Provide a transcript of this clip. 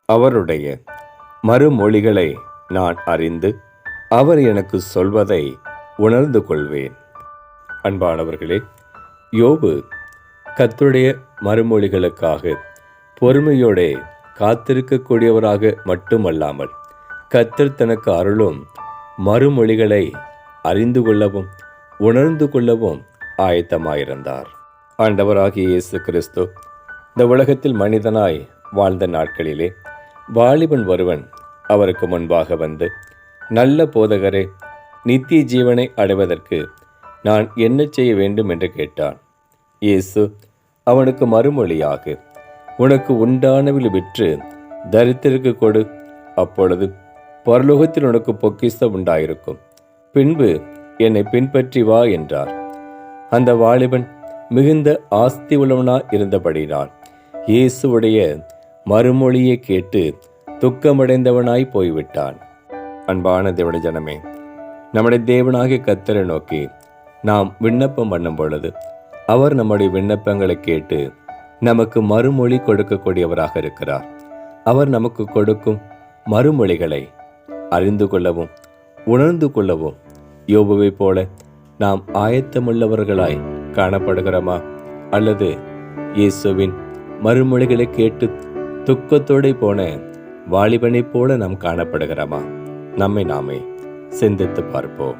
அவருடைய மறுமொழிகளை நான் அறிந்து அவர் எனக்கு சொல்வதை உணர்ந்து கொள்வேன். அன்பானவர்களே, யோபு கர்த்தருடைய மறுமொழிகளுக்காக பொறுமையோட காத்திருக்கக்கூடியவராக மட்டுமல்லாமல் கர்த்தர் தனக்கு அருளும் மறுமொழிகளை அறிந்து கொள்ளவும் உணர்ந்து கொள்ளவும் ஆயத்தமாயிருந்தார். ஆண்டவராகிய இயேசு கிறிஸ்து இந்த உலகத்தில் மனிதனாய் வாழ்ந்த நாட்களிலே வாலிபன் ஒருவன் அவருக்கு முன்பாக வந்து, நல்ல போதகரே, நித்திய ஜீவனை அடைவதற்கு நான் என்ன செய்ய வேண்டும் என்று கேட்டான். இயேசு அவனுக்கு மறுமொழியாக, உனக்கு உண்டானவில் விற்று தரித்திற்கு கொடு, அப்பொழுது பரலோகத்தில் உனக்கு பொக்கிஷம் உண்டாயிருக்கும், பின்பு என்னை பின்பற்றி வா என்றார். அந்த வாலிபன் மிகுந்த ஆஸ்தி உள்ளவனாய் இருந்தபடினால் இயேசுவுடைய மறுமொழியை கேட்டு துக்கமடைந்தவனாய் போய்விட்டான். அன்பான தேவனுடைய ஜனமே, நம்முடைய தேவனாகிய கர்த்தரை நோக்கி நாம் விண்ணப்பம் பண்ணும் பொழுது அவர் நம்முடைய விண்ணப்பங்களை கேட்டு நமக்கு மறுமொழி கொடுக்கக்கூடியவராக இருக்கிறார். அவர் நமக்கு கொடுக்கும் மறுமொழிகளை அறிந்து கொள்ளவும் உணர்ந்து கொள்ளவும் யோபுவை போல நாம் ஆயத்தமுள்ளவர்களாய் காணப்படுகிறோமா? அல்லது இயேசுவின் மறுமொழிகளை கேட்டு துக்கத்தோடு போன வாலிபனைப் போல நாம் காணப்படுகிறோமா? நம்மை நாமே சிந்தித்து பார்ப்போம்.